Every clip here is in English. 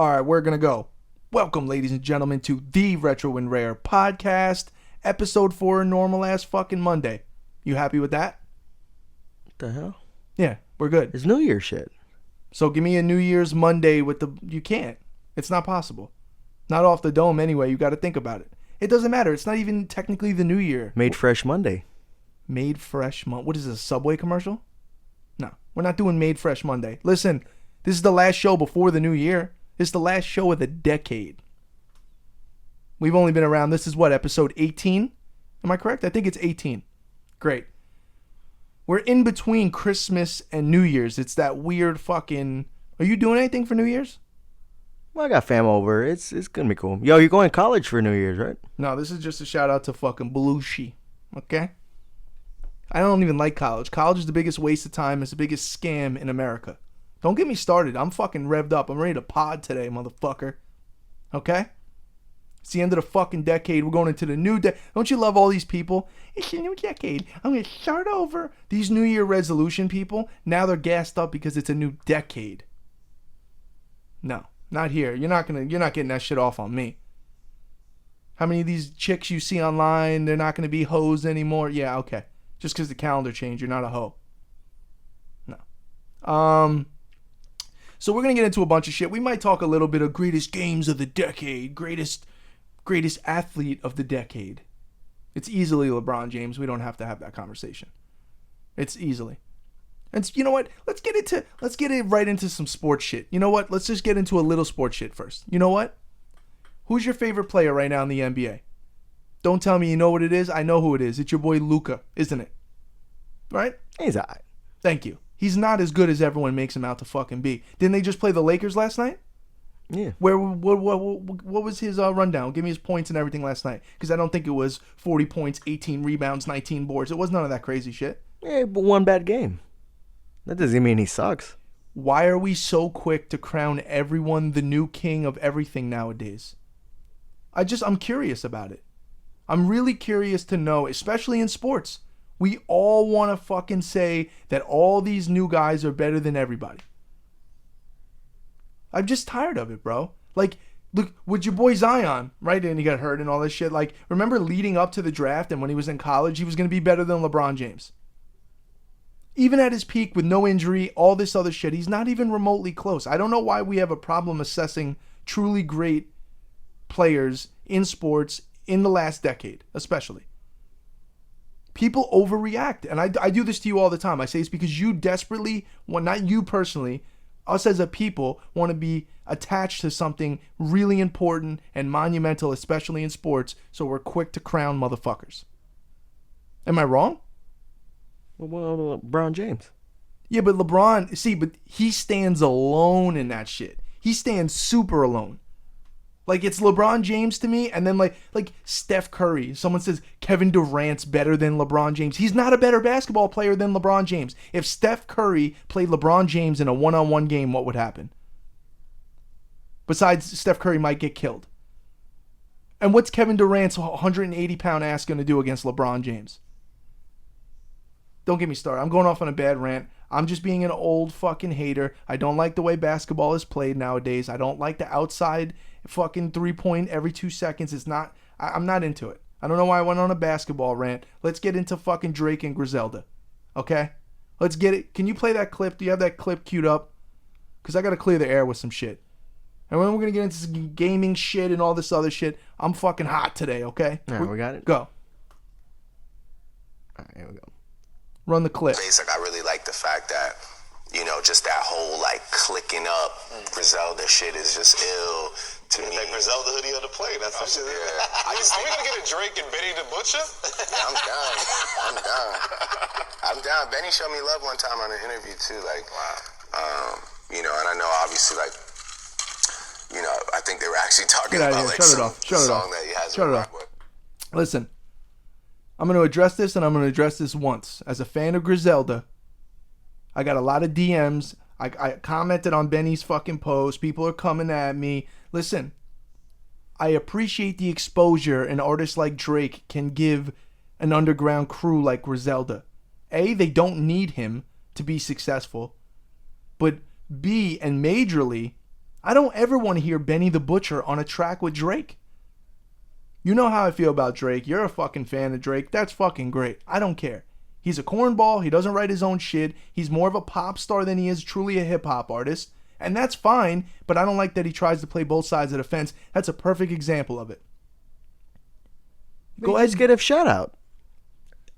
All right, we're going to go. Welcome, ladies and gentlemen, to the Retro and Rare podcast, episode 4, normal ass fucking Monday. You happy with that? What the hell? Yeah, we're good. It's New Year shit. So give me a New Year's Monday with the... You can't. It's not possible. Not off the dome anyway. You got to think about it. It doesn't matter. It's not even technically the New Year. Made Fresh Monday. Made Fresh Monday. What is this, a Subway commercial? No, we're not doing Made Fresh Monday. Listen, this is the last show before the New Year. It's the last show of the decade. We've only been around. This is what, episode 18? Am I correct? I think it's 18. Great. We're in between Christmas and New Year's. It's that weird fucking... Are you doing anything for New Year's? Well, I got fam over. It's gonna be cool. Yo, you're going to college for New Year's, right? No, this is just a shout out to fucking Belushi. Okay? I don't even like college. College is the biggest waste of time. It's the biggest scam in America. Don't get me started. I'm fucking revved up. I'm ready to pod today, motherfucker. Okay? It's the end of the fucking decade. We're going into the new decade. Don't you love all these people? It's a new decade. I'm going to start over. These New Year resolution people, now they're gassed up because it's a new decade. No, not here. You're not getting that shit off on me. How many of these chicks you see online, they're not going to be hoes anymore? Yeah, okay. Just because the calendar changed, you're not a hoe. No. So we're going to get into a bunch of shit. We might talk a little bit of greatest games of the decade, greatest athlete of the decade. It's easily LeBron James. We don't have to have that conversation. It's easily. And you know what? Let's get it right into some sports shit. You know what? Let's just get into a little sports shit first. You know what? Who's your favorite player right now in the NBA? Don't tell me you know what it is. I know who it is. It's your boy Luka, isn't it? Right? He's all right. Thank you. He's not as good as everyone makes him out to fucking be. Didn't they just play the Lakers last night? Yeah. What was his rundown? Give me his points and everything last night. Because I don't think it was 40 points, 18 rebounds, 19 boards. It was none of that crazy shit. Yeah, but one bad game. That doesn't mean he sucks. Why are we so quick to crown everyone the new king of everything nowadays? I'm curious about it. I'm really curious to know, especially in sports. We all want to fucking say that all these new guys are better than everybody. I'm just tired of it, bro. Like, look, with your boy Zion, right? And he got hurt and all this shit. Like, remember leading up to the draft and when he was in college, he was going to be better than LeBron James. Even at his peak with no injury, all this other shit, he's not even remotely close. I don't know why we have a problem assessing truly great players in sports in the last decade, especially. People overreact, and I do this to you all the time. I say it's because you desperately, well, not you personally, us as a people want to be attached to something really important and monumental, especially in sports, so we're quick to crown motherfuckers. Am I wrong? Well, LeBron James. Yeah, but LeBron, but he stands alone in that shit. He stands super alone. Like, it's LeBron James to me, and then like Steph Curry. Someone says Kevin Durant's better than LeBron James. He's not a better basketball player than LeBron James. If Steph Curry played LeBron James in a one-on-one game, what would happen? Besides, Steph Curry might get killed. And what's Kevin Durant's 180-pound ass going to do against LeBron James? Don't get me started. I'm going off on a bad rant. I'm just being an old fucking hater. I don't like the way basketball is played nowadays. I don't like the outside fucking 3-point every 2 seconds. I'm not into it. I don't know why I went on a basketball rant. Let's get into fucking Drake and Griselda. Okay? Let's get it. Can you play that clip? Do you have that clip queued up? Because I got to clear the air with some shit. And then we're going to get into some gaming shit and all this other shit. I'm fucking hot today, okay? All right, we got it. Go. All right, here we go. Run the clip. Basic, I really like the fact that, you know, just that whole, like, clicking up Griselda shit is just ill to me. That Griselda hoodie on the plane, that's what shit is. Yeah. Are we going to get a Drake and Benny the Butcher? Yeah, I'm down. Benny showed me love one time on an interview, too. Like, wow. You know, and I know, obviously, like, you know, I think they were actually talking about, like, some song that he has. Shut it off. Listen. I'm going to address this, and I'm going to address this once. As a fan of Griselda, I got a lot of DMs. I commented on Benny's fucking post. People are coming at me. Listen, I appreciate the exposure an artist like Drake can give an underground crew like Griselda. A, they don't need him to be successful. But B, and majorly, I don't ever want to hear Benny the Butcher on a track with Drake. You know how I feel about Drake. You're a fucking fan of Drake. That's fucking great. I don't care. He's a cornball. He doesn't write his own shit. He's more of a pop star than he is truly a hip-hop artist. And that's fine, but I don't like that he tries to play both sides of the fence. That's a perfect example of it. Go ahead, get a shout out.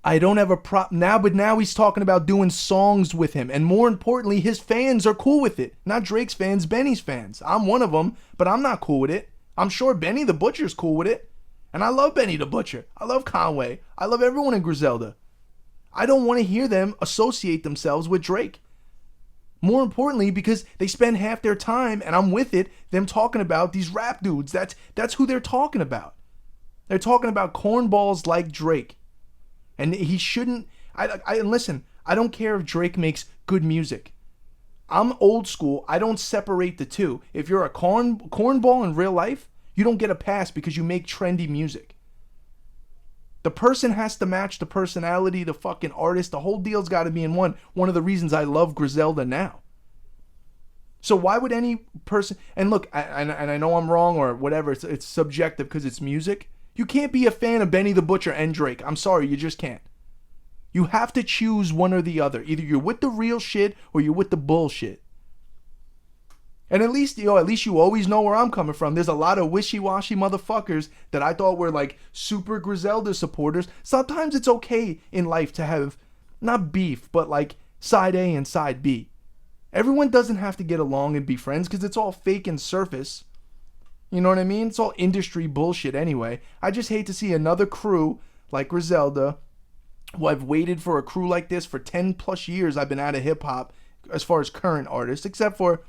I don't have a now, but now he's talking about doing songs with him. And more importantly, his fans are cool with it. Not Drake's fans, Benny's fans. I'm one of them, but I'm not cool with it. I'm sure Benny the Butcher's cool with it. And I love Benny the Butcher. I love Conway. I love everyone in Griselda. I don't want to hear them associate themselves with Drake. More importantly, because they spend half their time, and I'm with it, them talking about these rap dudes. That's who they're talking about. They're talking about cornballs like Drake. And he shouldn't... And listen, I don't care if Drake makes good music. I'm old school. I don't separate the two. If you're a cornball in real life, you don't get a pass because you make trendy music. The person has to match the personality, the fucking artist. The whole deal's got to be in one. One of the reasons I love Griselda now. So why would any person... And look, and I know I'm wrong or whatever. It's subjective because it's music. You can't be a fan of Benny the Butcher and Drake. I'm sorry, you just can't. You have to choose one or the other. Either you're with the real shit or you're with the bullshit. And at least you always know where I'm coming from. There's a lot of wishy-washy motherfuckers that I thought were like super Griselda supporters. Sometimes it's okay in life to have, not beef, but like side A and side B. Everyone doesn't have to get along and be friends because it's all fake and surface. You know what I mean? It's all industry bullshit anyway. I just hate to see another crew like Griselda, who I've waited for a crew like this for 10 plus years. I've been out of hip-hop as far as current artists, except for...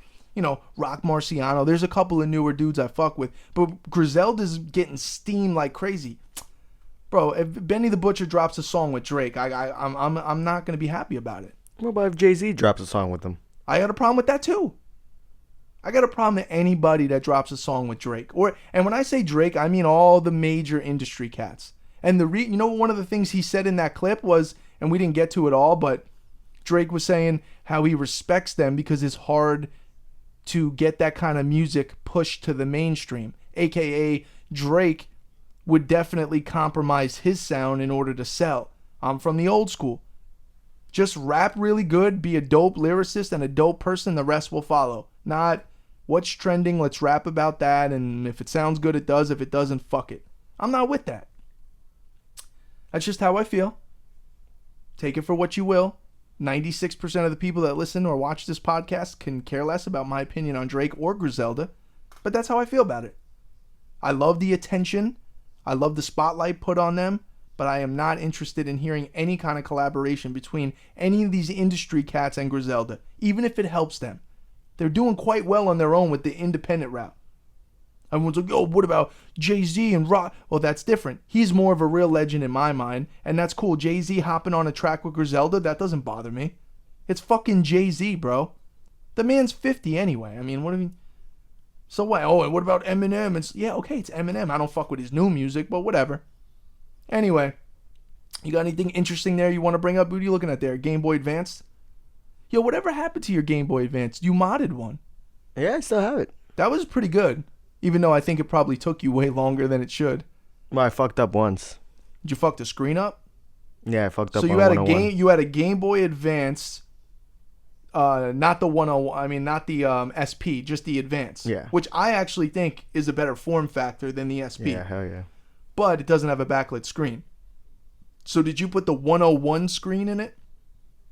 Rock Marciano. There's a couple of newer dudes I fuck with. But Griselda's getting steam like crazy. Bro, if Benny the Butcher drops a song with Drake, I'm not going to be happy about it. What about if Jay-Z drops a song with them? I got a problem with that too. I got a problem with anybody that drops a song with Drake. And when I say Drake, I mean all the major industry cats. And one of the things he said in that clip was, and we didn't get to it all, but Drake was saying how he respects them because it's hard to get that kind of music pushed to the mainstream, aka Drake would definitely compromise his sound in order to sell. I'm from the old school. Just rap really good, be a dope lyricist and a dope person, the rest will follow. Not what's trending, let's rap about that, and if it sounds good it does, if it doesn't, fuck it. I'm not with that. That's just how I feel. Take it for what you will. 96% of the people that listen or watch this podcast can care less about my opinion on Drake or Griselda, but that's how I feel about it. I love the attention. I love the spotlight put on them, but I am not interested in hearing any kind of collaboration between any of these industry cats and Griselda, even if it helps them. They're doing quite well on their own with the independent route. Everyone's like, what about Jay-Z and Rock? Well, that's different. He's more of a real legend in my mind, and that's cool. Jay-Z hopping on a track with Griselda, that doesn't bother me. It's fucking Jay-Z, bro. The man's 50 anyway. I mean, what do you mean? So what? Oh, and what about Eminem? Yeah, okay, it's Eminem. I don't fuck with his new music, but whatever. Anyway, you got anything interesting there you want to bring up? What are you looking at there? Game Boy Advance? Yo, whatever happened to your Game Boy Advance? You modded one. Yeah, I still have it. That was pretty good. Even though I think it probably took you way longer than it should. Well, I fucked up once. Did you fuck the screen up? Yeah, I fucked up. So you had a game. You had a Game Boy Advance, not the 101. I mean, not the SP, just the Advance. Yeah. Which I actually think is a better form factor than the SP. Yeah, hell yeah. But it doesn't have a backlit screen. So did you put the 101 screen in it?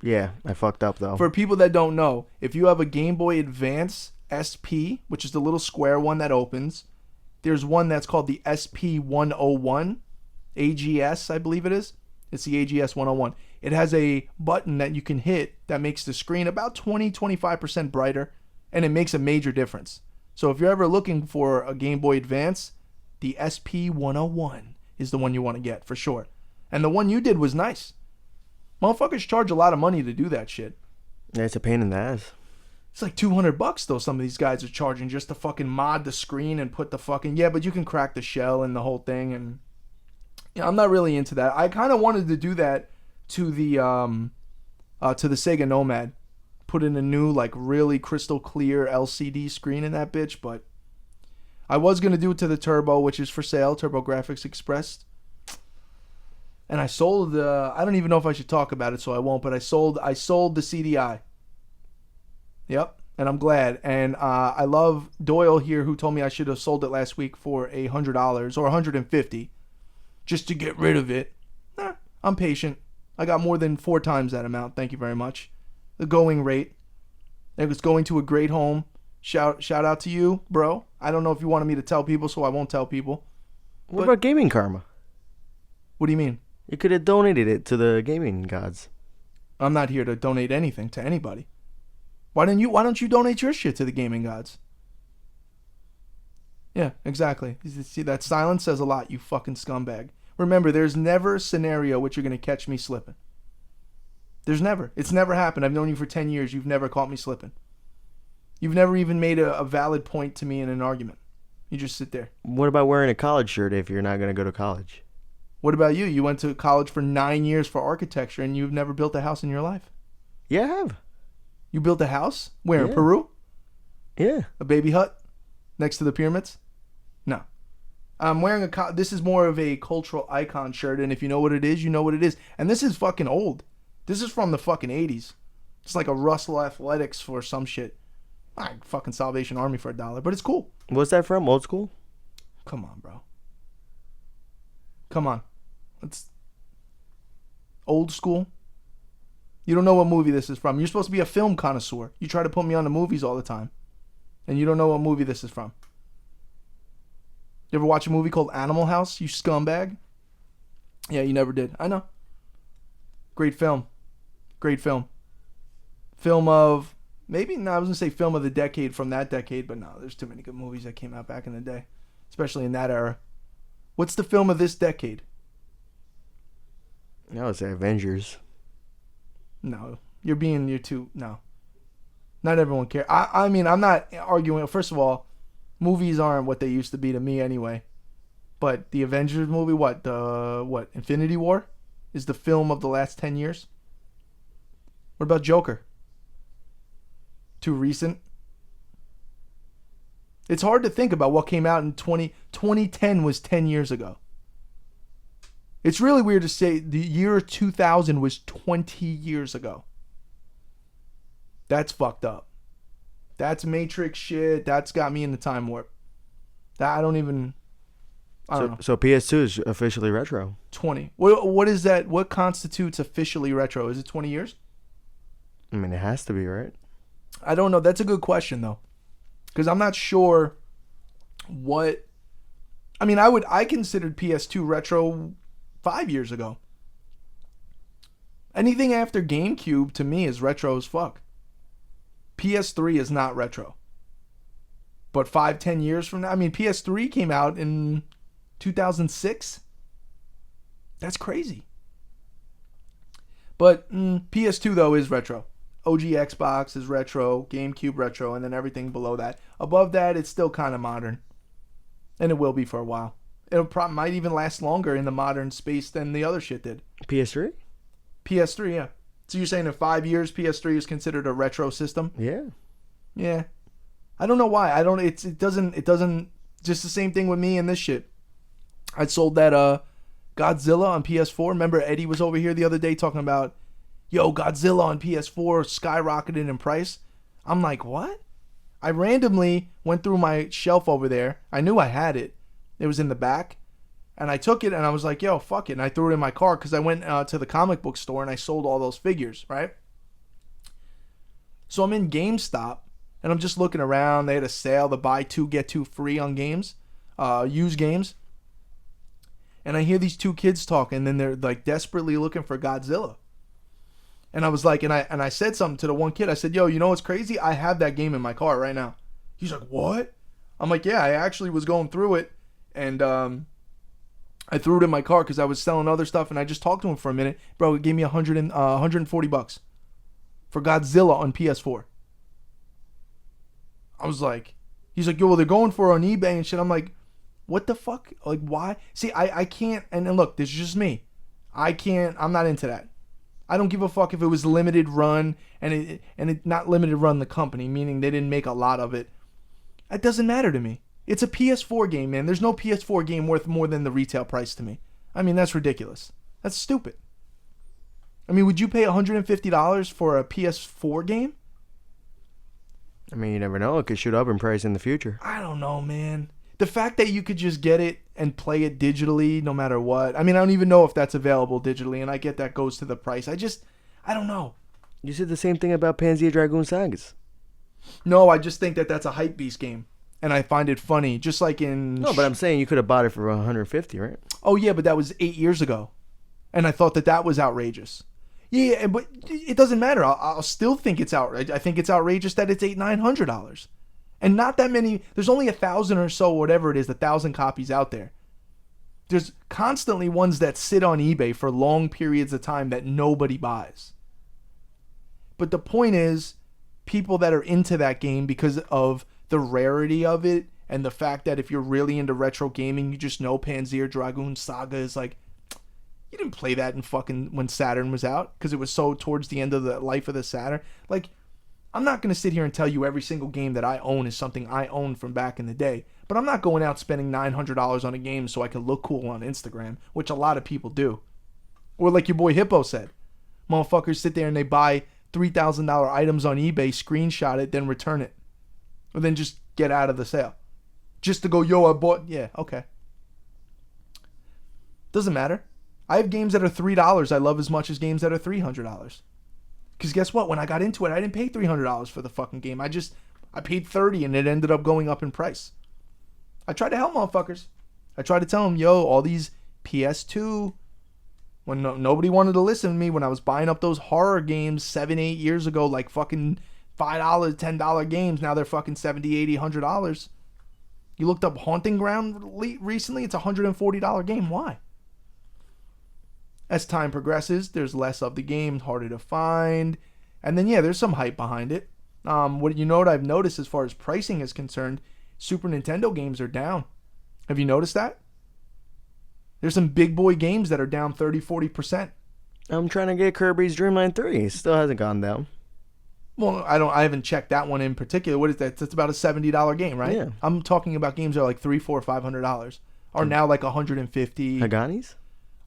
Yeah, I fucked up though. For people that don't know, if you have a Game Boy Advance SP, which is the little square one that opens, there's one that's called the SP 101, AGS, I believe it is. It's the AGS 101. It has a button that you can hit that makes the screen about 20-25% brighter, and it makes a major difference. So if you're ever looking for a Game Boy Advance, the SP 101 is the one you want to get for sure. And the one you did was nice. Motherfuckers charge a lot of money to do that shit. Yeah, it's a pain in the ass. It's like $200 though. Some of these guys are charging just to fucking mod the screen and put the fucking... Yeah, but you can crack the shell and the whole thing. And I'm not really into that. I kind of wanted to do that to the Sega Nomad. put in a new, like, really crystal clear LCD screen in that bitch, but I was going to do it to the Turbo, which is for sale, Turbo Graphics Express. And I sold I don't even know if I should talk about it, so I won't, but I sold the CDI. Yep, and I'm glad. And I love Doyle here, who told me I should have sold it last week for $100 or $150 just to get rid of it. I'm patient. I got more than 4 times that amount. Thank you very much. The going rate. It was going to a great home. Shout out to you, bro. I don't know if you wanted me to tell people, so I won't tell people. What about Gaming Karma? What do you mean? You could have donated it to the gaming gods. I'm not here to donate anything to anybody. Why don't you donate your shit to the gaming gods? Yeah, exactly. See, that silence says a lot, you fucking scumbag. Remember, there's never a scenario which you're going to catch me slipping. There's never. It's never happened. I've known you for 10 years. You've never caught me slipping. You've never even made a valid point to me in an argument. You just sit there. What about wearing a college shirt if you're not going to go to college? What about you? You went to college for 9 years for architecture and you've never built a house in your life. Yeah, I have. You built a house? Where, in Yeah. Peru? Yeah. A baby hut? Next to the pyramids? No. I'm wearing this is more of a cultural icon shirt, and if you know what it is, you know what it is. And this is fucking old. This is from the fucking 80s. It's like a Russell Athletics for some shit. Fucking Salvation Army for $1, but it's cool. What's that from? Old school? Come on, bro. Come on. It's old school. You don't know what movie this is from. You're supposed to be a film connoisseur. You try to put me on the movies all the time, and you don't know what movie this is from. You ever watch a movie called Animal House, you scumbag? Yeah, you never did. I know. Great film. Great film. Film of, maybe, no, I was going to say film of the decade from that decade, but no, there's too many good movies that came out back in the day, especially in that era. What's the film of this decade? I would say Avengers. No, you're too, no. Not everyone cares. I mean, I'm not arguing. First of all, movies aren't what they used to be to me anyway. But the Avengers movie, what Infinity War is the film of the last 10 years? What about Joker? Too recent? It's hard to think about what came out in 2010 was 10 years ago. It's really weird to say the year 2000 was 20 years ago. That's fucked up. That's Matrix shit. That's got me in the time warp. I don't know. So PS2 is officially retro. 20. What is that? What constitutes officially retro? Is it 20 years? I mean, it has to be, right? I don't know. That's a good question, though. Because I'm not sure what... I mean, I considered PS2 retro 5 years ago. Anything after GameCube, to me, is retro as fuck. PS3 is not retro. But 5-10 years from now... I mean, PS3 came out in 2006. That's crazy. But PS2, though, is retro. OG Xbox is retro, GameCube retro, and then everything below that. Above that, it's still kind of modern. And it will be for a while. It might even last longer in the modern space than the other shit did. PS3? PS3, yeah. So you're saying in 5 years, PS3 is considered a retro system? Yeah. Yeah. I don't know why. It doesn't, just the same thing with me and this shit. I sold that Godzilla on PS4. Remember Eddie was over here the other day talking about, yo, Godzilla on PS4 skyrocketed in price. I'm like, what? I randomly went through my shelf over there. I knew I had it. It was in the back. And I took it and I was like, yo, fuck it. And I threw it in my car because I went to the comic book store and I sold all those figures, right? So I'm in GameStop and I'm just looking around. They had a sale, the buy two, get two free on games, used games. And I hear these two kids talking and then they're like desperately looking for Godzilla. And I was like, and I said something to the one kid. I said, yo, you know what's crazy? I have that game in my car right now. He's like, what? I'm like, yeah, I actually was going through it. And I threw it in my car because I was selling other stuff. And I just talked to him for a minute. Bro, it gave me $140 for Godzilla on PS4. I was like, he's like, yo, well, they're going for it on eBay and shit. I'm like, what the fuck? Like, why? See, I can't. And look, this is just me. I'm not into that. I don't give a fuck if it was limited run and it not limited run the company, meaning they didn't make a lot of it. It doesn't matter to me. It's a PS4 game, man. There's no PS4 game worth more than the retail price to me. I mean, that's ridiculous. That's stupid. I mean, would you pay $150 for a PS4 game? I mean, you never know. It could shoot up in price in the future. I don't know, man. The fact that you could just get it and play it digitally no matter what. I mean, I don't even know if that's available digitally, and I get that goes to the price. I don't know. You said the same thing about Panzer Dragoon Sagas. No, I just think that that's a Hypebeast game, and I find it funny. Just like in... No, but I'm saying you could have bought it for $150, right? Oh, yeah, but that was 8 years ago, and I thought that was outrageous. Yeah, but it doesn't matter. I'll still think it's outrageous. I think it's outrageous that it's $800-900. And not that many. There's only 1,000 or so, whatever it is, 1,000 copies out there. There's constantly ones that sit on eBay for long periods of time that nobody buys. But the point is, people that are into that game because of the rarity of it and the fact that if you're really into retro gaming, you just know Panzer Dragoon Saga is like, you didn't play that in fucking when Saturn was out because it was so towards the end of the life of the Saturn. Like, I'm not going to sit here and tell you every single game that I own is something I owned from back in the day. But I'm not going out spending $900 on a game so I can look cool on Instagram, which a lot of people do. Or like your boy Hippo said, motherfuckers sit there and they buy $3,000 items on eBay, screenshot it, then return it. Or then just get out of the sale. Just to go, yo, I bought... Yeah, okay. Doesn't matter. I have games that are $3 I love as much as games that are $300. Because guess what? When I got into it, I didn't pay $300 for the fucking game. I paid $30 and it ended up going up in price. I tried to help motherfuckers. I tried to tell them, yo, all these PS2... When nobody wanted to listen to me when I was buying up those horror games 7-8 years ago, like fucking $5, $10 games. Now they're fucking $70, $80, $100. You looked up Haunting Ground recently? It's a $140 game. Why? As time progresses, there's less of the game, harder to find. And then, yeah, there's some hype behind it. What I've noticed as far as pricing is concerned, Super Nintendo games are down. Have you noticed that? There's some big boy games that are down 30-40%. I'm trying to get Kirby's Dream Line 3. It still hasn't gone down. Well, I haven't checked that one in particular. What is that? That's about a $70 game, right? Yeah. I'm talking about games that are like $300, $400, $500. Are now like $150. Hagani's?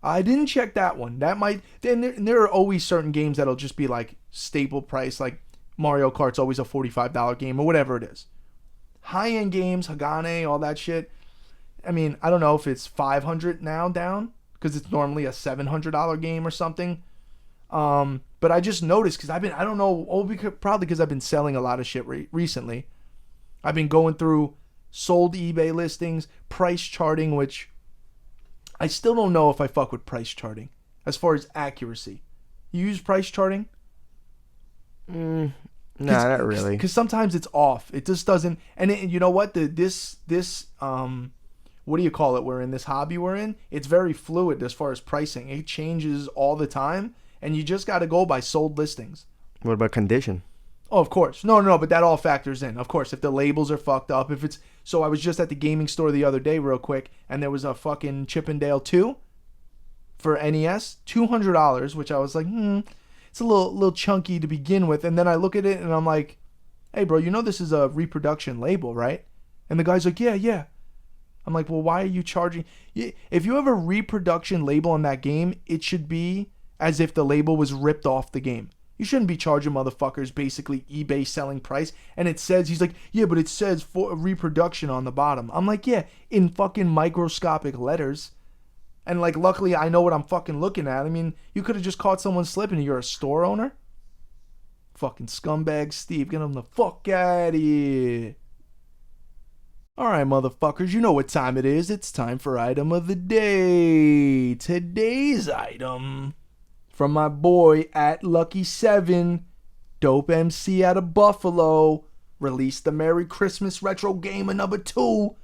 I didn't check that one. That might... Then there are always certain games that'll just be like staple price, like Mario Kart's always a $45 game or whatever it is. High-end games, Hagane, all that shit. I mean, I don't know if it's $500 now down because it's normally a $700 game or something. But I just noticed because I don't know, probably because I've been selling a lot of shit recently. I've been going through sold eBay listings, price charting, which I still don't know if I fuck with price charting as far as accuracy. You use price charting? No, not really. Because sometimes it's off. It just doesn't. And you know what? This what do you call it? We're in this hobby we're in. It's very fluid as far as pricing. It changes all the time, and you just got to go by sold listings. What about condition? Oh, of course. No, but that all factors in. Of course, if the labels are fucked up, if it's... So I was just at the gaming store the other day real quick, and there was a fucking Chippendale 2 for NES, $200, which I was like, it's a little chunky to begin with. And then I look at it, and I'm like, hey, bro, you know this is a reproduction label, right? And the guy's like, yeah. I'm like, well, why are you charging? If you have a reproduction label on that game, it should be as if the label was ripped off the game. You shouldn't be charging motherfuckers basically eBay selling price. And it says, he's like, yeah, but it says for reproduction on the bottom. I'm like, yeah, in fucking microscopic letters. And like, luckily I know what I'm fucking looking at. I mean, you could have just caught someone slipping. You're a store owner? Fucking scumbag Steve, get him the fuck out of here. Alright, motherfuckers, you know what time it is. It's time for item of the day. Today's item, from my boy at Lucky7, dope MC out of Buffalo, released the Merry Christmas Retro Gamer number 2.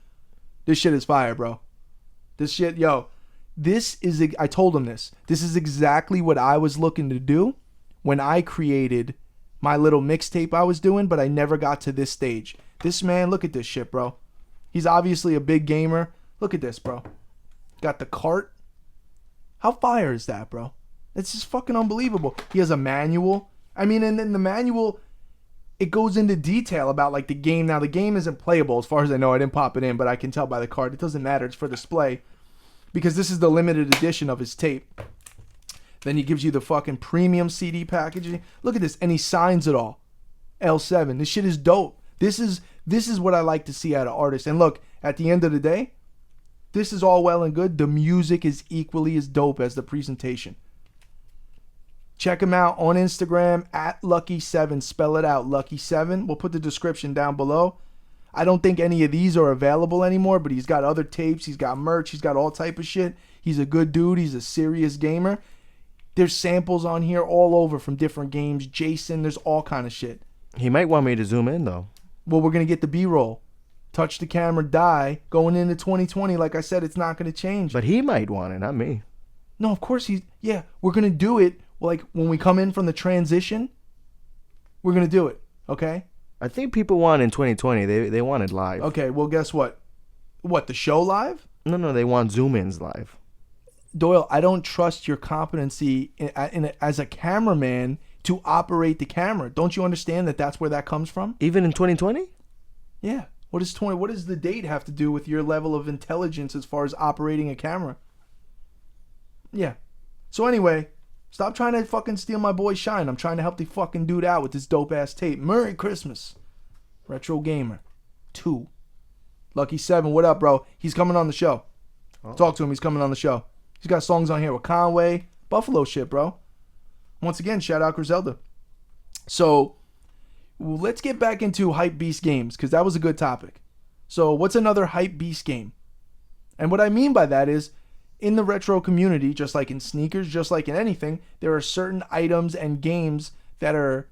This shit is fire, bro. This shit, I told him this. This is exactly what I was looking to do when I created my little mixtape I was doing, but I never got to this stage. This man, look at this shit, bro. He's obviously a big gamer. Look at this, bro. Got the cart. How fire is that, bro? It's just fucking unbelievable. He has a manual. I mean, and then the manual, it goes into detail about like the game. Now the game isn't playable as far as I know. I didn't pop it in, but I can tell by the card. It doesn't matter. It's for display because this is the limited edition of his tape. Then he gives you the fucking premium CD packaging. Look at this, and he signs it all. L7. This shit is dope. This is what I like to see out of artists. And look, at the end of the day, this is all well and good. The music is equally as dope as the presentation. Check him out on Instagram at Lucky7. Spell it out, Lucky7. We'll put the description down below. I don't think any of these are available anymore, but he's got other tapes. He's got merch. He's got all type of shit. He's a good dude. He's a serious gamer. There's samples on here all over from different games. Jason, there's all kind of shit. He might want me to zoom in, though. Well, we're going to get the B-roll. Touch the camera, die. Going into 2020, like I said, it's not going to change. But he might want it, not me. No, of course we're going to do it. Like when we come in from the transition, we're going to do it, okay? I think people want in 2020. They want it live. Okay, well, guess what? What, the show live? No, they want zoom-ins live. Doyle, I don't trust your competency as a cameraman to operate the camera. Don't you understand that that's where that comes from? Even in 2020? Yeah. What does the date have to do with your level of intelligence as far as operating a camera? Yeah. So anyway, stop trying to fucking steal my boy's shine. I'm trying to help the fucking dude out with this dope-ass tape. Merry Christmas. Retro Gamer 2. Lucky7, what up, bro? He's coming on the show. Talk to him. He's coming on the show. He's got songs on here with Conway. Buffalo shit, bro. Once again, shout out Griselda. So, let's get back into Hypebeast Games, because that was a good topic. So, what's another Hypebeast game? And what I mean by that is, in the retro community, just like in sneakers, just like in anything, there are certain items and games that are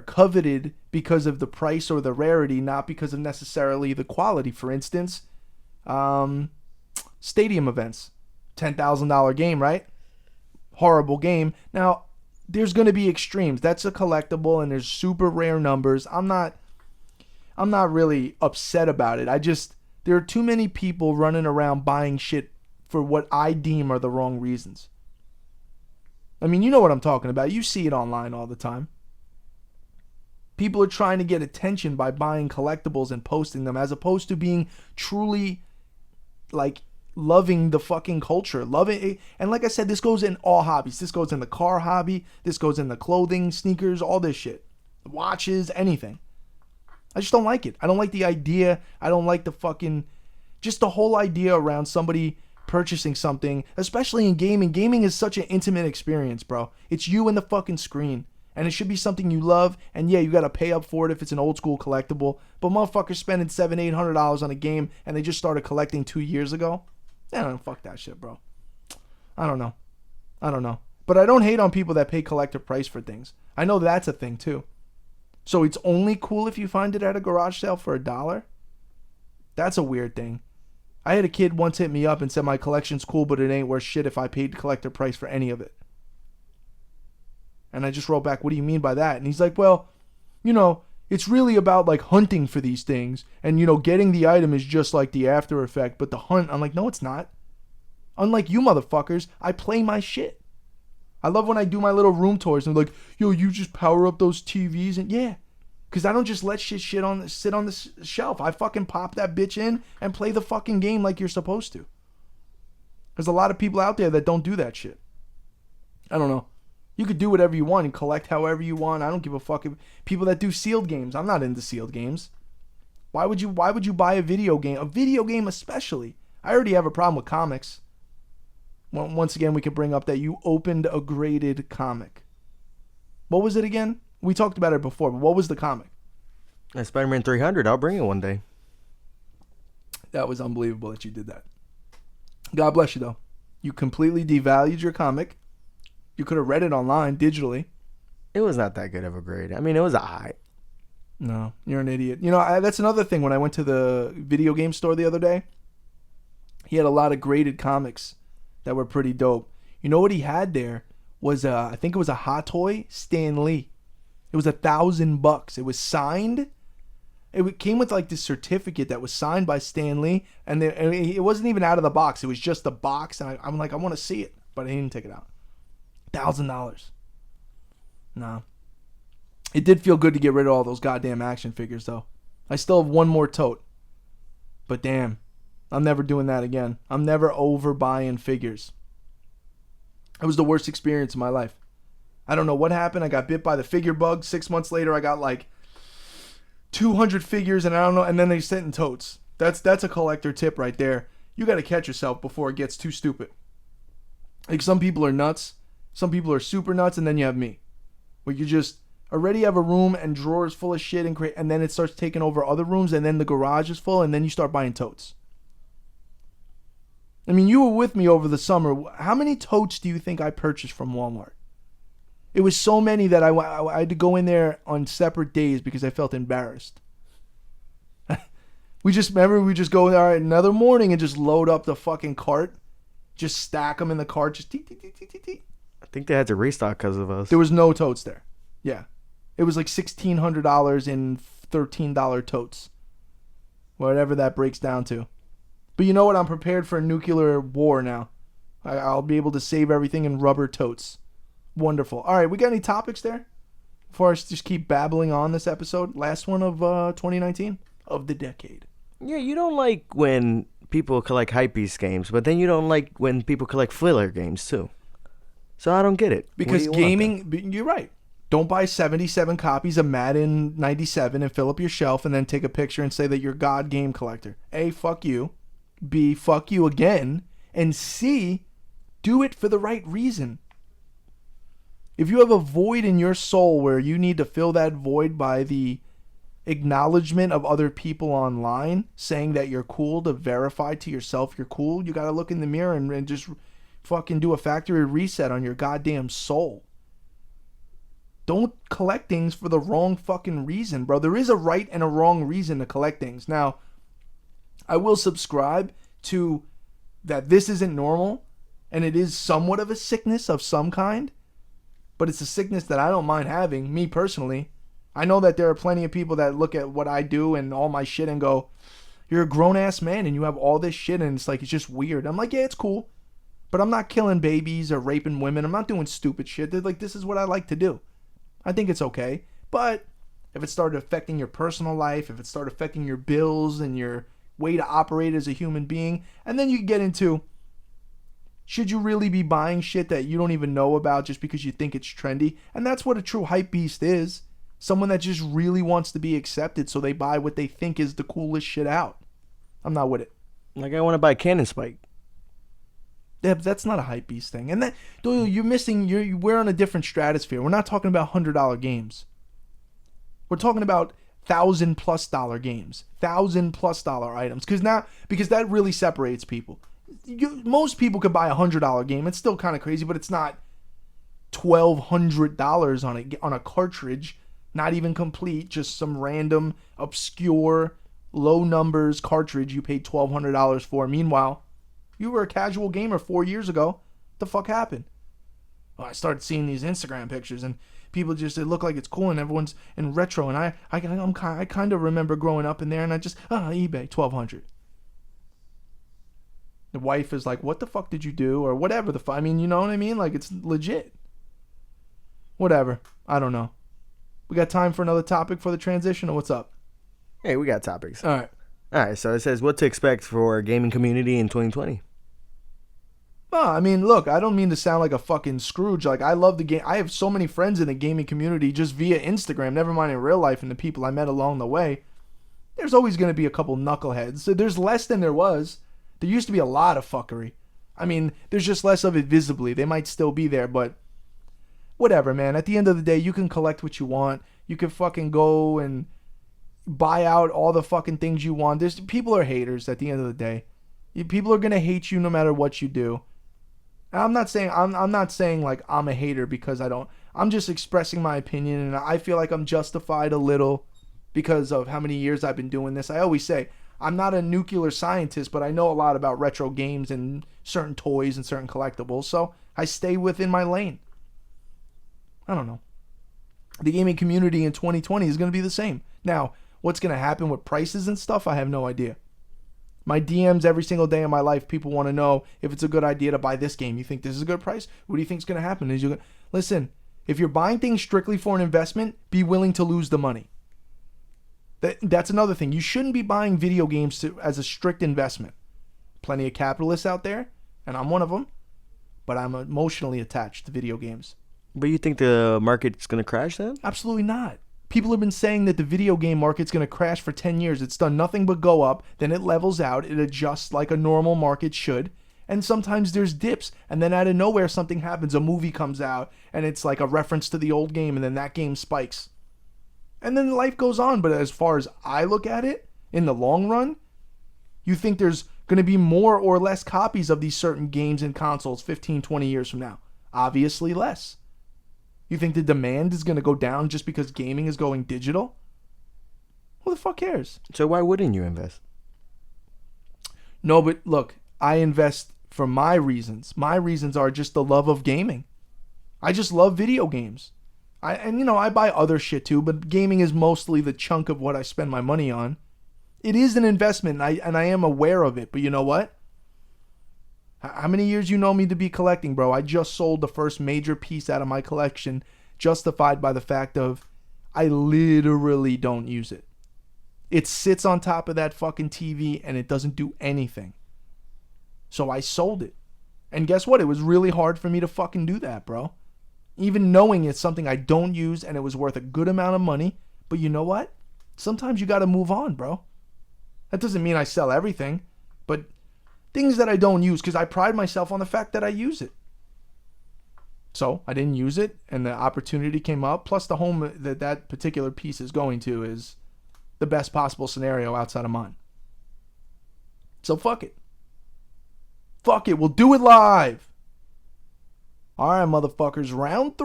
coveted because of the price or the rarity, not because of necessarily the quality. For instance, stadium events. $10,000 game, right? Horrible game. Now, there's going to be extremes. That's a collectible and there's super rare numbers. I'm not really upset about it. There are too many people running around buying shit for what I deem are the wrong reasons. I mean, you know what I'm talking about. You see it online all the time. People are trying to get attention by buying collectibles and posting them as opposed to being truly like loving the fucking culture, loving it. And like I said, this goes in all hobbies. This goes in the car hobby. This goes in the clothing, sneakers, all this shit. Watches, anything. I just don't like it. I don't like the idea. I don't like the fucking, just the whole idea around somebody purchasing something, especially in gaming. Gaming is such an intimate experience, bro. It's you and the fucking screen. And it should be something you love. And yeah, you got to pay up for it if it's an old school collectible. But motherfuckers spending $700-800 on a game and they just started collecting 2 years ago. Yeah, fuck that shit, bro. I don't know. But I don't hate on people that pay collector price for things. I know that's a thing too. So it's only cool if you find it at a garage sale for $1? That's a weird thing. I had a kid once hit me up and said my collection's cool, but it ain't worth shit if I paid collector price for any of it. And I just wrote back, what do you mean by that? And he's like, well, you know, it's really about like hunting for these things. And, you know, getting the item is just like the after effect. But the hunt, I'm like, no, it's not. Unlike you motherfuckers, I play my shit. I love when I do my little room tours and they're like, yo, you just power up those TVs. And yeah, because I don't just let sit on the shelf. I fucking pop that bitch in and play the fucking game like you're supposed to. There's a lot of people out there that don't do that shit. I don't know. You could do whatever you want and collect however you want. I don't give a fuck. People that do sealed games. I'm not into sealed games. Why would you buy a video game? A video game especially. I already have a problem with comics. Once again, we could bring up that you opened a graded comic. What was it again? We talked about it before, but what was the comic? Spider-Man 300. I'll bring it one day. That was unbelievable that you did that. God bless you, though. You completely devalued your comic. You could have read it online, digitally. It was not that good of a grade. I mean, it was alright. No, you're an idiot. You know, that's another thing. When I went to the video game store the other day, he had a lot of graded comics that were pretty dope. You know what he had there was, I think it was a Hot Toy Stan Lee. It was $1,000. It was signed. It came with like this certificate that was signed by Stan Lee, and it wasn't even out of the box. It was just the box, and I'm like, I want to see it, but I didn't take it out. $1,000. Nah. It did feel good to get rid of all those goddamn action figures, though. I still have one more tote. But damn, I'm never doing that again. I'm never overbuying figures. It was the worst experience of my life. I don't know what happened. I got bit by the figure bug. 6 months later, I got like 200 figures, and I don't know. And then they sit in totes. That's a collector tip right there. You got to catch yourself before it gets too stupid. Like, some people are nuts. Some people are super nuts, and then you have me, where you just already have a room and drawers full of shit, and then it starts taking over other rooms, and then the garage is full, and then you start buying totes. I mean, you were with me over the summer. How many totes do you think I purchased from Walmart? It was so many that I had to go in there on separate days because I felt embarrassed. We just go there another morning and just load up the fucking cart. Just stack them in the cart. Just I think they had to restock because of us. There was no totes there. Yeah. It was like $1,600 in $13 totes. Whatever that breaks down to. But you know what? I'm prepared for a nuclear war now. I'll be able to save everything in rubber totes. Wonderful. All right, we got any topics there? Before I just keep babbling on this episode. Last one of 2019 of the decade. Yeah, you don't like when people collect Hypebeast Games, but then you don't like when people collect filler games too. So I don't get it. Because gaming, you're right. Don't buy 77 copies of Madden 97 and fill up your shelf and then take a picture and say that you're God game collector. A, fuck you. B, fuck you again. And C, do it for the right reason. If you have a void in your soul where you need to fill that void by the acknowledgement of other people online saying that you're cool, to verify to yourself you're cool, you got to look in the mirror and just fucking do a factory reset on your goddamn soul. Don't collect things for the wrong fucking reason, bro. There is a right and a wrong reason to collect things. Now, I will subscribe to that this isn't normal, and it is somewhat of a sickness of some kind, but it's a sickness that I don't mind having, me personally. I know that there are plenty of people that look at what I do and all my shit and go, you're a grown-ass man and you have all this shit and it's like, it's just weird. I'm like, yeah, it's cool, but I'm not killing babies or raping women. I'm not doing stupid shit. They're like, this is what I like to do. I think it's okay. But if it started affecting your personal life, if it started affecting your bills and your way to operate as a human being, and then you get into, should you really be buying shit that you don't even know about just because you think it's trendy? And that's what a true hype beast is. Someone that just really wants to be accepted, so they buy what they think is the coolest shit out. I'm not with it. Like, I want to buy Cannon Spike. Yeah, but that's not a hype beast thing. And that, you're missing, we're on a different stratosphere. We're not talking about $100 games. We're talking about $1,000+ games, $1,000+ items. Because that really separates people. Most people could buy a $100 game. It's still kind of crazy, but it's not $1,200 on a cartridge. Not even complete, just some random, obscure, low numbers cartridge you paid $1,200 for. Meanwhile, you were a casual gamer 4 years ago. What the fuck happened? Well, I started seeing these Instagram pictures and people just, it look like it's cool and everyone's in retro. And I kind of remember growing up in there and I just, eBay, $1,200. The wife is like, what the fuck did you do? Or whatever the fuck. I mean, you know what I mean? Like, it's legit. Whatever. I don't know. We got time for another topic for the transition, or what's up? Hey, we got topics. All right, so it says what to expect for gaming community in 2020. Well, I mean, look, I don't mean to sound like a fucking Scrooge. Like, I love the game. I have so many friends in the gaming community just via Instagram, never mind in real life and the people I met along the way. There's always going to be a couple knuckleheads. So there's less than there was. There used to be a lot of fuckery. I mean, there's just less of it visibly. They might still be there, but whatever, man. At the end of the day, you can collect what you want. You can fucking go and buy out all the fucking things you want. People are haters at the end of the day. People are going to hate you no matter what you do. I'm not saying like I'm a hater because I don't. I'm just expressing my opinion, and I feel like I'm justified a little because of how many years I've been doing this. I always say I'm not a nuclear scientist, but I know a lot about retro games and certain toys and certain collectibles, so I stay within my lane. I don't know. The gaming community in 2020 is going to be the same. Now, what's going to happen with prices and stuff, I have no idea. My DMs every single day of my life, people want to know if it's a good idea to buy this game. You think this is a good price? What do you think is going to happen? Listen, if you're buying things strictly for an investment, be willing to lose the money. That's another thing. You shouldn't be buying video games as a strict investment. Plenty of capitalists out there, and I'm one of them, but I'm emotionally attached to video games. But you think the market's going to crash then? Absolutely not. People have been saying that the video game market's going to crash for 10 years. It's done nothing but go up, then it levels out, it adjusts like a normal market should, and sometimes there's dips, and then out of nowhere something happens, a movie comes out, and it's like a reference to the old game, and then that game spikes. And then life goes on, but as far as I look at it, in the long run, you think there's going to be more or less copies of these certain games and consoles 15, 20 years from now? Obviously less. You think the demand is going to go down just because gaming is going digital? Who the fuck cares? So why wouldn't you invest? No, but look, I invest for my reasons. My reasons are just the love of gaming. I just love video games. I buy other shit too, but gaming is mostly the chunk of what I spend my money on. It is an investment, and I am aware of it, but you know what? How many years you know me to be collecting, bro? I just sold the first major piece out of my collection, justified by the fact of I literally don't use it. It sits on top of that fucking TV and it doesn't do anything. So I sold it. And guess what? It was really hard for me to fucking do that, bro. Even knowing it's something I don't use and it was worth a good amount of money. But you know what? Sometimes you gotta move on, bro. That doesn't mean I sell everything, but things that I don't use, because I pride myself on the fact that I use it. So I didn't use it, and the opportunity came up. Plus, the home that particular piece is going to is the best possible scenario outside of mine. So fuck it. Fuck it. We'll do it live. All right, motherfuckers. Round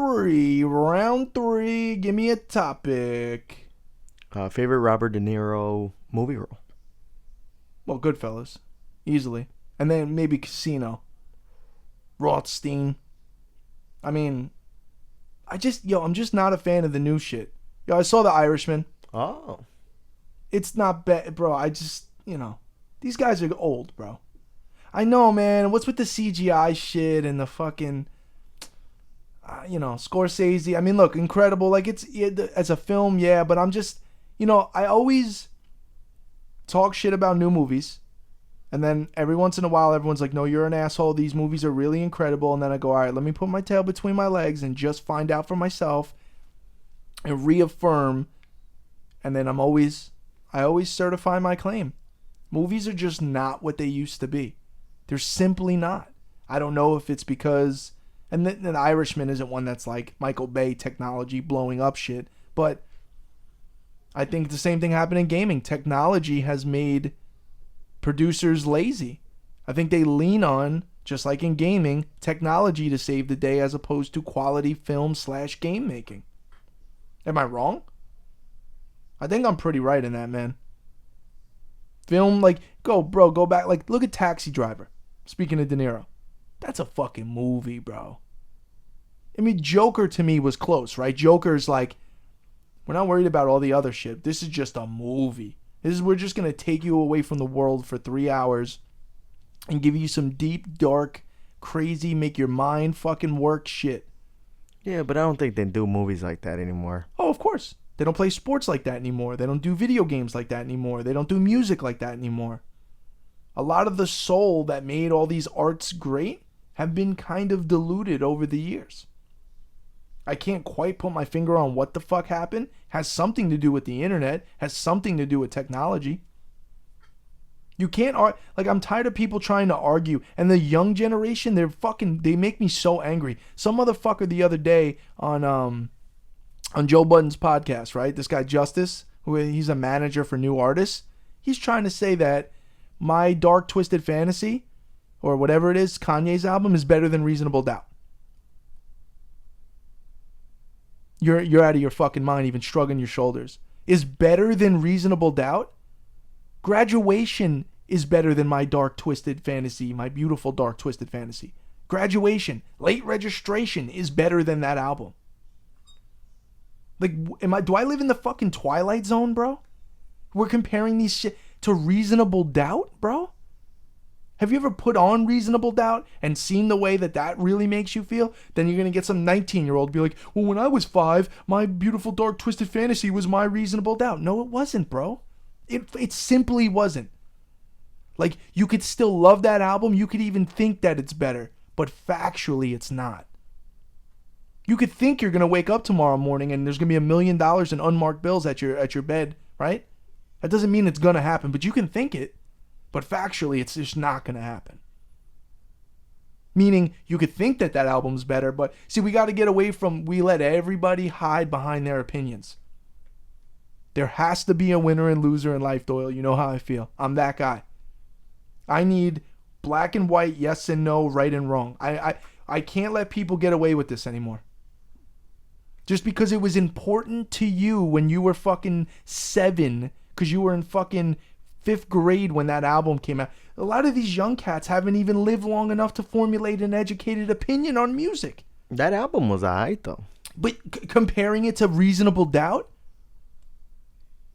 three. Give me a topic. Favorite Robert De Niro movie role? Well, Goodfellas. Easily. And then maybe Casino. Rothstein. I mean, I'm just not a fan of the new shit. I saw The Irishman. Oh. It's not bad, bro. These guys are old, bro. I know, man. What's with the CGI shit and the fucking, Scorsese? I mean, look, incredible. Like, as a film, yeah, but I'm just, I always talk shit about new movies. And then every once in a while, everyone's like, no, you're an asshole. These movies are really incredible. And then I go, all right, let me put my tail between my legs and just find out for myself and reaffirm. And then I always certify my claim. Movies are just not what they used to be. They're simply not. I don't know if it's because, and The Irishman isn't one that's like Michael Bay technology blowing up shit. But I think the same thing happened in gaming. Technology has made producers lazy. I think they lean on, just like in gaming, technology to save the day as opposed to quality film / game making. Am I wrong? I think I'm pretty right in that, man. Film, go back, look at Taxi Driver. Speaking of De Niro. That's a fucking movie, bro. I mean, Joker to me was close, right? Joker's like, we're not worried about all the other shit. This is just a movie. We're just going to take you away from the world for 3 hours and give you some deep, dark, crazy, make your mind fucking work shit. Yeah, but I don't think they do movies like that anymore. Oh, of course. They don't play sports like that anymore. They don't do video games like that anymore. They don't do music like that anymore. A lot of the soul that made all these arts great have been kind of diluted over the years. I can't quite put my finger on what the fuck happened. Has something to do with the internet. Has something to do with technology. You can't I'm tired of people trying to argue. And the young generation, they make me so angry. Some motherfucker the other day on Joe Budden's podcast, right? This guy Justice, he's a manager for new artists. He's trying to say that my Dark Twisted Fantasy, or whatever it is, Kanye's album, is better than Reasonable Doubt. You're out of your fucking mind, even shrugging your shoulders. Is better than Reasonable Doubt? Graduation is better than my Dark Twisted Fantasy, my beautiful Dark Twisted Fantasy. Graduation, Late Registration is better than that album. Do I live in the fucking Twilight Zone, bro? We're comparing these shit to Reasonable Doubt, bro? Have you ever put on Reasonable Doubt and seen the way that really makes you feel? Then you're going to get some 19-year-old be like, well, when I was 5, my Beautiful Dark Twisted Fantasy was my Reasonable Doubt. No, it wasn't, bro. It simply wasn't. Like, you could still love that album. You could even think that it's better. But factually, it's not. You could think you're going to wake up tomorrow morning and there's going to be $1 million in unmarked bills at your bed, right? That doesn't mean it's going to happen, but you can think it. But factually, it's just not going to happen. Meaning, you could think that album's better, but see, we got to get away from, we let everybody hide behind their opinions. There has to be a winner and loser in life, Doyle. You know how I feel. I'm that guy. I need black and white, yes and no, right and wrong. I can't let people get away with this anymore. Just because it was important to you when you were fucking 7, because you were in fucking 5th grade when that album came out. A lot of these young cats haven't even lived long enough to formulate an educated opinion on music. That album was alright though. But comparing it to Reasonable Doubt,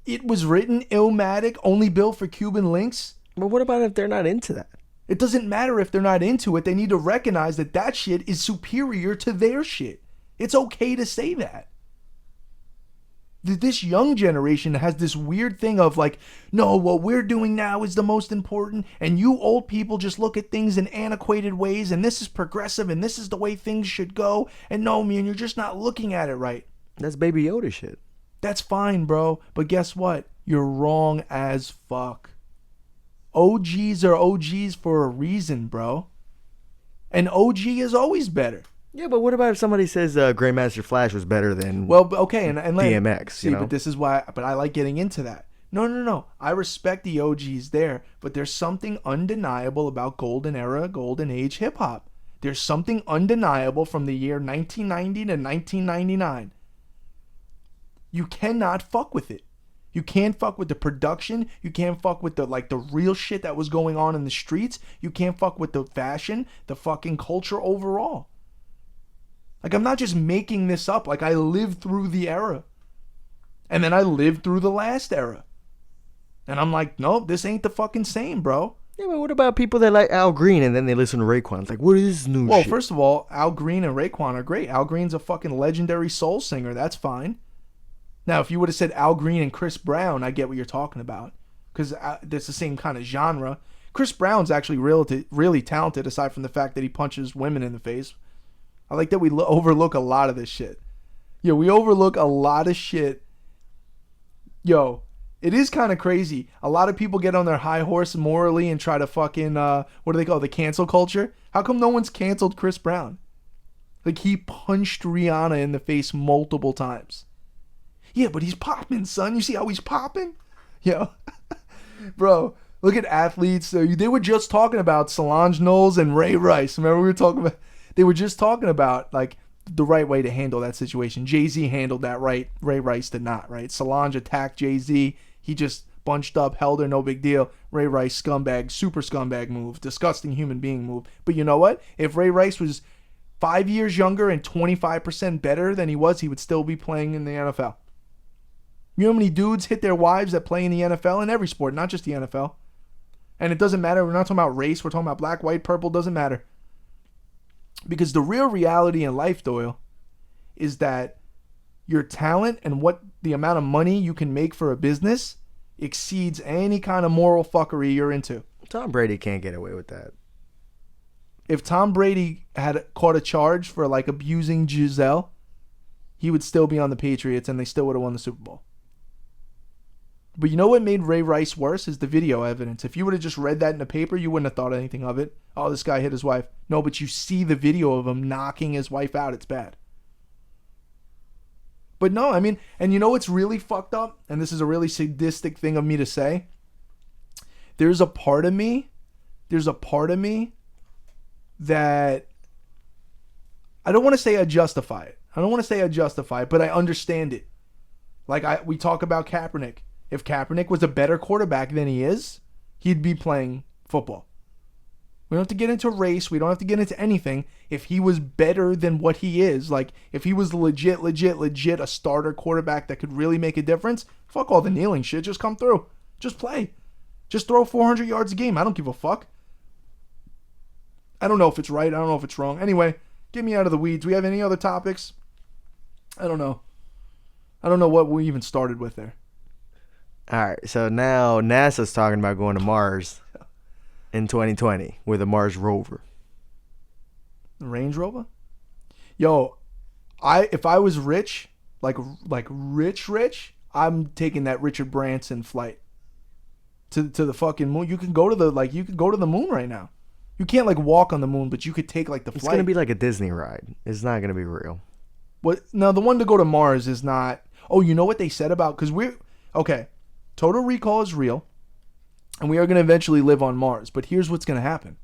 it was written Illmatic, only built for Cuban links. But what about if they're not into that? It doesn't matter if they're not into it. They need to recognize that shit is superior to their shit. It's okay to say that. This young generation has this weird thing of like, no, what we're doing now is the most important, and you old people just look at things in antiquated ways, and this is progressive, and this is the way things should go, and no, man, you're just not looking at it right. That's Baby Yoda shit. That's fine, bro, but guess what? You're wrong as fuck. OGs are OGs for a reason, bro. And OG is always better. Yeah, but what about if somebody says Grandmaster Flash was better than okay, and DMX? See, but this is why. But I like getting into that. No. I respect the OGs there, but there's something undeniable about golden era, golden age hip hop. There's something undeniable from the year 1990 to 1999. You cannot fuck with it. You can't fuck with the production. You can't fuck with the real shit that was going on in the streets. You can't fuck with the fashion, the fucking culture overall. Like, I'm not just making this up. Like, I lived through the era. And then I lived through the last era. And I'm like, nope, this ain't the fucking same, bro. Yeah, but what about people that like Al Green and then they listen to Raekwon? It's like, what is this new shit? Well, first of all, Al Green and Raekwon are great. Al Green's a fucking legendary soul singer. That's fine. Now, if you would have said Al Green and Chris Brown, I get what you're talking about. Because it's the same kind of genre. Chris Brown's actually really talented, aside from the fact that he punches women in the face. I like that we overlook a lot of this shit. Yo, we overlook a lot of shit. Yo, it is kind of crazy. A lot of people get on their high horse morally and try to fucking, what do they call it, the cancel culture? How come no one's canceled Chris Brown? Like, he punched Rihanna in the face multiple times. Yeah, but he's popping, son. You see how he's popping? Yo, bro, look at athletes. They were just talking about Solange Knowles and Ray Rice. Remember we were talking about... They were just talking about, like, the right way to handle that situation. Jay-Z handled that right. Ray Rice did not, right? Solange attacked Jay-Z. He just bunched up, held her, no big deal. Ray Rice, scumbag, super scumbag move. Disgusting human being move. But you know what? If Ray Rice was 5 years younger and 25% better than he was, he would still be playing in the NFL. You know how many dudes hit their wives that play in the NFL? In every sport, not just the NFL. And it doesn't matter. We're not talking about race. We're talking about black, white, purple. Doesn't matter. Because the real reality in life, Doyle, is that your talent and what the amount of money you can make for a business exceeds any kind of moral fuckery you're into. Tom Brady can't get away with that. If Tom Brady had caught a charge for like abusing Giselle, he would still be on the Patriots and they still would have won the Super Bowl. But you know what made Ray Rice worse is the video evidence. If you would have just read that in the paper, you wouldn't have thought anything of it. Oh, this guy hit his wife. No, but you see the video of him knocking his wife out. It's bad. But no, I mean, and you know what's really fucked up? And this is a really sadistic thing of me to say. There's a part of me that I don't want to say I justify it. But I understand it. Like we talk about Kaepernick. If Kaepernick was a better quarterback than he is, he'd be playing football. We don't have to get into race. We don't have to get into anything. If he was better than what he is, like if he was legit a starter quarterback that could really make a difference, fuck all the kneeling shit. Just come through. Just play. Just throw 400 yards a game. I don't give a fuck. I don't know if it's right. I don't know if it's wrong. Anyway, get me out of the weeds. We have any other topics? I don't know. I don't know what we even started with there. All right, so now NASA's talking about going to Mars in 2020 with a Mars rover. The Range Rover? Yo, if I was rich, like rich, I'm taking that Richard Branson flight to the fucking moon. You can go to the moon right now. You can't like walk on the moon, but you could take like the flight. It's gonna be like a Disney ride. It's not gonna be real. What? No, the one to go to Mars is not. Oh, you know what they said about? Because okay. Total Recall is real, and we are going to eventually live on Mars. But here's what's going to happen.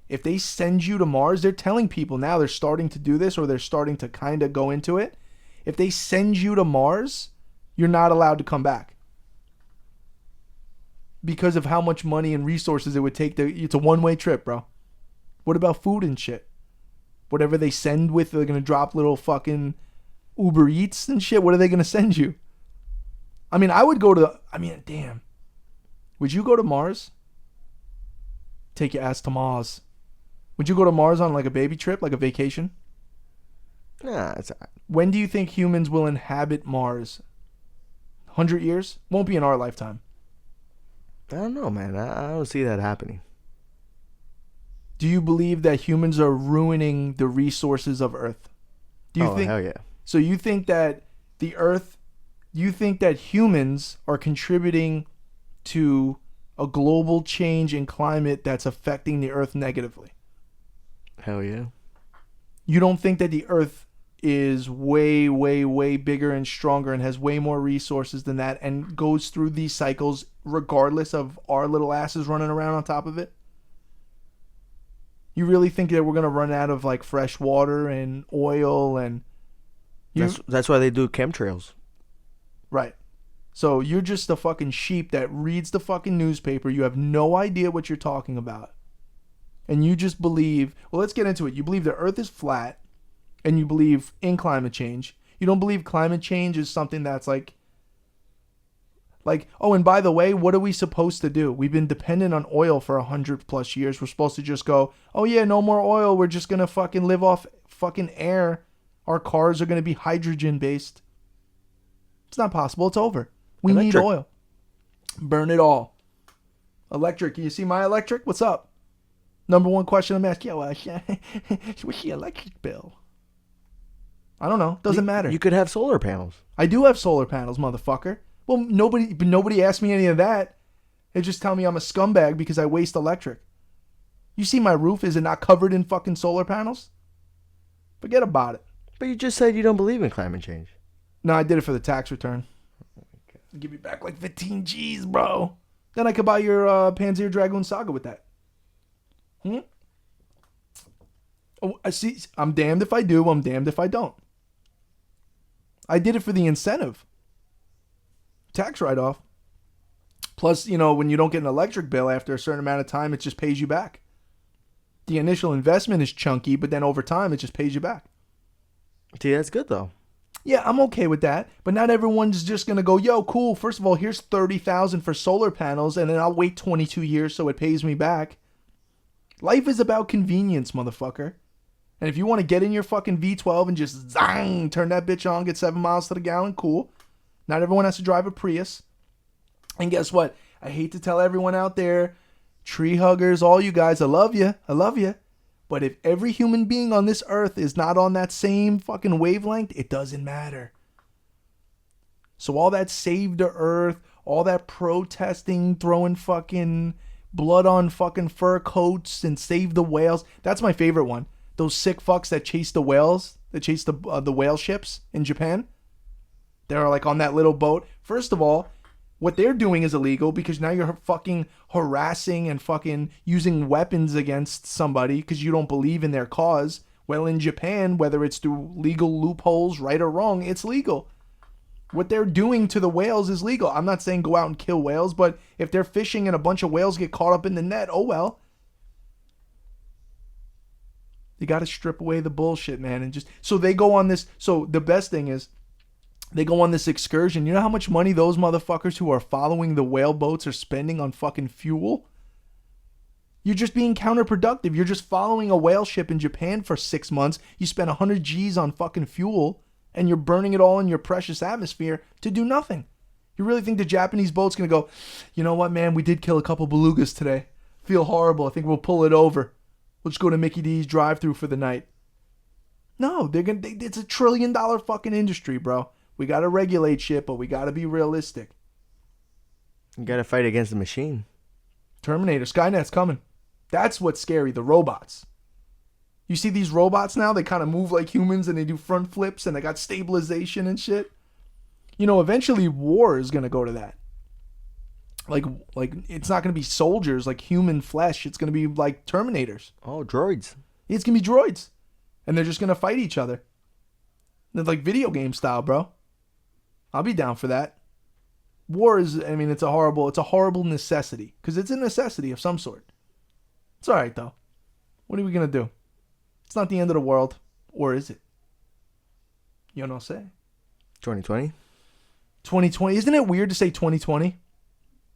If they send you to Mars, they're telling people now, they're starting to do this, or they're starting to kind of go into it. If they send you to Mars, you're not allowed to come back. Because of how much money and resources it would take. It's a one-way trip, bro. What about food and shit? Whatever they send with, they're going to drop little fucking Uber Eats and shit. What are they going to send you? I mean, I would go to... damn. Would you go to Mars? Take your ass to Mars. Would you go to Mars on like a baby trip, like a vacation? Nah, it's all right. When do you think humans will inhabit Mars? 100 years? Won't be in our lifetime. I don't know, man. I don't see that happening. Do you believe that humans are ruining the resources of Earth? Do you think? Hell yeah. So you think that the Earth... You think that humans are contributing to a global change in climate that's affecting the Earth negatively? Hell yeah. You don't think that the Earth is way, way, way bigger and stronger and has way more resources than that and goes through these cycles regardless of our little asses running around on top of it? You really think that we're going to run out of like fresh water and oil and... That's why they do chemtrails. Right. So you're just a fucking sheep that reads the fucking newspaper. You have no idea what you're talking about. And you just believe... Well, let's get into it. You believe the Earth is flat, and you believe in climate change. You don't believe climate change is something that's like... oh, and by the way, what are we supposed to do? We've been dependent on oil for 100 plus years. We're supposed to just go, oh yeah, no more oil. We're just going to fucking live off fucking air. Our cars are going to be hydrogen based. It's not possible. It's over. We need oil. Burn it all. Electric. You see my electric? What's up? Number one question I'm asking. What's your electric bill? I don't know. Doesn't matter. You could have solar panels. I do have solar panels, motherfucker. Well, nobody asked me any of that. They just tell me I'm a scumbag because I waste electric. You see my roof? Is it not covered in fucking solar panels? Forget about it. But you just said you don't believe in climate change. No, I did it for the tax return. Give me back like 15 G's, bro. Then I could buy your Panzer Dragoon Saga with that. Oh, I see. I'm damned if I do. I'm damned if I don't. I did it for the incentive. Tax write-off. Plus, when you don't get an electric bill after a certain amount of time, it just pays you back. The initial investment is chunky, but then over time, it just pays you back. See, that's good, though. Yeah, I'm okay with that, but not everyone's just going to go, yo, cool, first of all, here's $30,000 for solar panels, and then I'll wait 22 years so it pays me back. Life is about convenience, motherfucker. And if you want to get in your fucking V12 and just zang, turn that bitch on, get 7 miles to the gallon, cool. Not everyone has to drive a Prius. And guess what? I hate to tell everyone out there, tree huggers, all you guys, I love you. But if every human being on this earth is not on that same fucking wavelength, it doesn't matter. So all that save the earth, all that protesting, throwing fucking blood on fucking fur coats and save the whales. That's my favorite one. Those sick fucks that chase the whales, that chase the whale ships in Japan. They're like on that little boat. First of all, what they're doing is illegal because now you're fucking harassing and fucking using weapons against somebody because you don't believe in their cause. Well, in Japan, whether it's through legal loopholes, right or wrong, it's legal. What they're doing to the whales is legal. I'm not saying go out and kill whales, but if they're fishing and a bunch of whales get caught up in the net, oh well. You got to strip away the bullshit, man. And just so they go on this. So the best thing is, they go on this excursion. You know how much money those motherfuckers who are following the whale boats are spending on fucking fuel? You're just being counterproductive. You're just following a whale ship in Japan for 6 months. You spent 100 G's on fucking fuel, and you're burning it all in your precious atmosphere to do nothing. You really think the Japanese boat's going to go, you know what, man, we did kill a couple belugas today. Feel horrible. I think we'll pull it over. We'll just go to Mickey D's drive-thru for the night. No, it's $1 trillion fucking industry, bro. We got to regulate shit, but we got to be realistic. You got to fight against the machine. Terminator, Skynet's coming. That's what's scary, the robots. You see these robots now? They kind of move like humans and they do front flips and they got stabilization and shit. You know, eventually war is going to go to that. Like it's not going to be soldiers like human flesh. It's going to be like Terminators. Oh, droids. It's going to be droids. And they're just going to fight each other. They're like video game style, bro. I'll be down for that. War is, I mean, it's a horrible necessity. Because it's a necessity of some sort. It's alright, though. What are we going to do? It's not the end of the world. Or is it? You know what I'm saying? 2020? 2020. Isn't it weird to say 2020?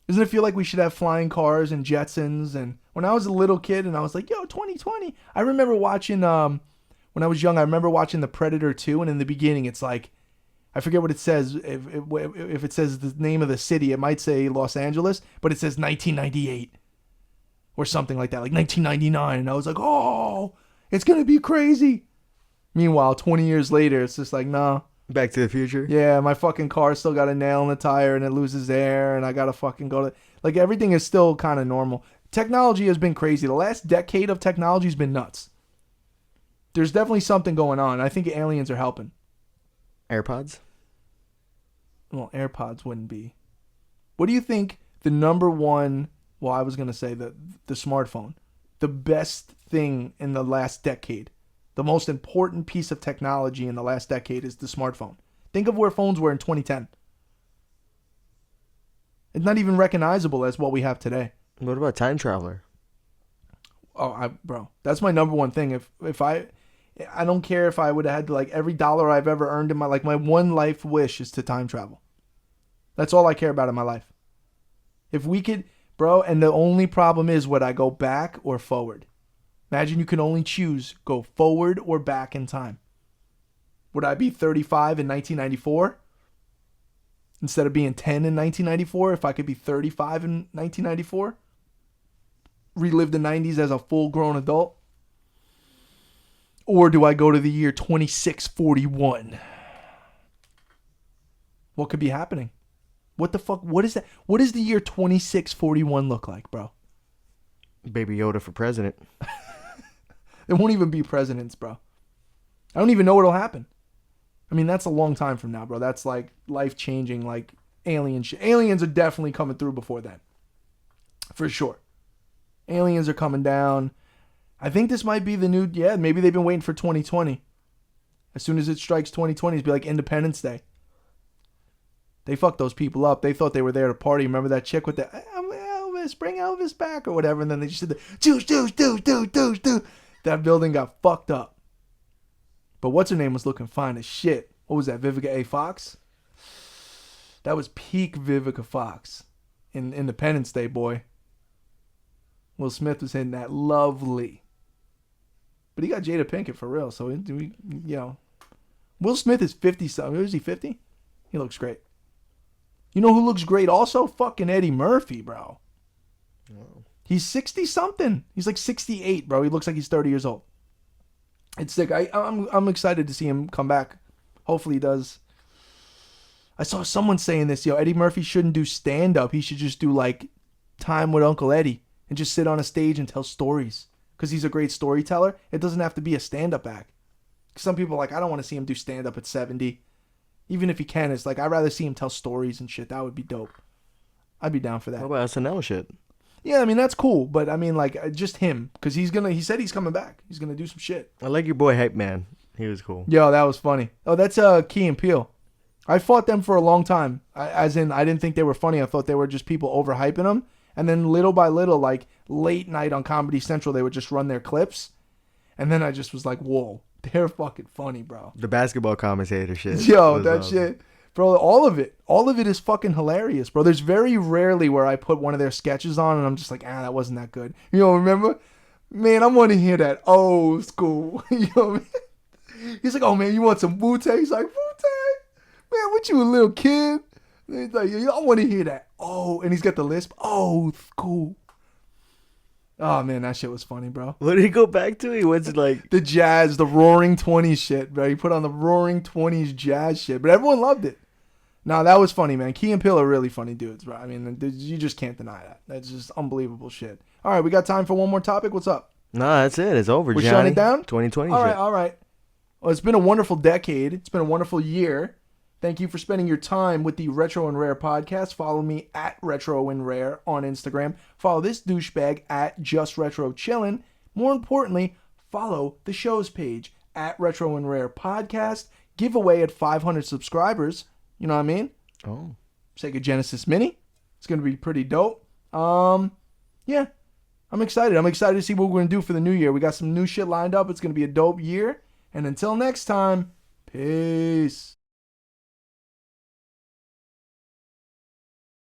Doesn't it feel like we should have flying cars and Jetsons? And when I was a little kid and I was like, yo, 2020. I remember watching, when I was young, I remember watching The Predator 2. And in the beginning, it's like, I forget what it says. If it says the name of the city, it might say Los Angeles, but it says 1998 or something like that, like 1999. And I was like, oh, it's going to be crazy. Meanwhile, 20 years later, it's just like, nah. Back to the Future? Yeah, my fucking car still got a nail in the tire and it loses air and I got to fucking go to... Like, everything is still kind of normal. Technology has been crazy. The last decade of technology has been nuts. There's definitely something going on. I think aliens are helping. AirPods? Well, AirPods wouldn't be. What do you think the number one... Well, I was going to say the smartphone. The best thing in the last decade. The most important piece of technology in the last decade is the smartphone. Think of where phones were in 2010. It's not even recognizable as what we have today. What about Time Traveler? Oh, bro, that's my number one thing. If I don't care if I would have had to, like, every dollar I've ever earned in my one life wish is to time travel. That's all I care about in my life. If we could, bro, and the only problem is, would I go back or forward? Imagine you can only choose go forward or back in time. Would I be 35 in 1994 instead of being 10 in 1994 if I could be 35 in 1994? Relive the 90s as a full-grown adult? Or do I go to the year 2641? What could be happening? What the fuck? What is that? What does the year 2641 look like, bro? Baby Yoda for president. There won't even be presidents, bro. I don't even know what'll happen. I mean, that's a long time from now, bro. That's like life-changing, like alien shit. Aliens are definitely coming through before then. For sure. Aliens are coming down. I think this might be the new, maybe they've been waiting for 2020. As soon as it strikes 2020, it'll be like Independence Day. They fucked those people up. They thought they were there to party. Remember that chick with the, Elvis, bring Elvis back or whatever. And then they just did the, juice. That building got fucked up. But what's her name was looking fine as shit. What was that, Vivica A. Fox? That was peak Vivica Fox in Independence Day, boy. Will Smith was in that lovely. But he got Jada Pinkett for real. So, Will Smith is 50-something. Is he 50? He looks great. You know who looks great also? Fucking Eddie Murphy, bro. Oh. He's 60-something. He's like 68, bro. He looks like he's 30 years old. It's sick. I'm excited to see him come back. Hopefully he does. I saw someone saying this, Eddie Murphy shouldn't do stand-up. He should just do, like, Time with Uncle Eddie and just sit on a stage and tell stories. Because he's a great storyteller. It doesn't have to be a stand-up act. Some people are like, I don't want to see him do stand-up at 70. Even if he can, it's like, I'd rather see him tell stories and shit. That would be dope. I'd be down for that. What about SNL shit? Yeah, I mean, that's cool. But, I mean, like, just him. Because he said he's coming back. He's going to do some shit. I like your boy Hype Man. He was cool. Yo, that was funny. Oh, that's Key and Peele. I fought them for a long time. I didn't think they were funny. I thought they were just people overhyping them. And then little by little, like, late night on Comedy Central, they would just run their clips. And then I just was like, whoa, they're fucking funny, bro. The basketball commentator shit. Yo, that awesome shit. Bro, all of it is fucking hilarious, bro. There's very rarely where I put one of their sketches on and I'm just like, that wasn't that good. You know, remember? Man, I want to hear that old school. You know what I mean? He's like, oh man, you want some Wu-Tang? He's like, Wu-Tang? Man, what you a little kid? And he's like, I want to hear that. Oh, and he's got the lisp. Oh, school. Oh man, that shit was funny, bro. What did he go back to? He went to like the jazz, the Roaring 20s shit, bro. He put on the Roaring 20s jazz shit, but everyone loved it. No, that was funny, man. Key and Peele are really funny dudes, bro. I mean, you just can't deny that. That's just unbelievable shit. All right, we got time for one more topic. What's up? No, that's it. It's over, We're Johnny. shutting it down? 2020 All shit. right, all right. Well, it's been a wonderful decade. It's been a wonderful year. Thank you for spending your time with the Retro and Rare podcast. Follow me at Retro and Rare on Instagram. Follow this douchebag at Just Retro Chillin'. More importantly, follow the show's page at Retro and Rare Podcast. Giveaway at 500 subscribers. You know what I mean? Oh. Sega Genesis Mini. It's going to be pretty dope. Yeah. I'm excited. I'm excited to see what we're going to do for the new year. We got some new shit lined up. It's going to be a dope year. And until next time, peace.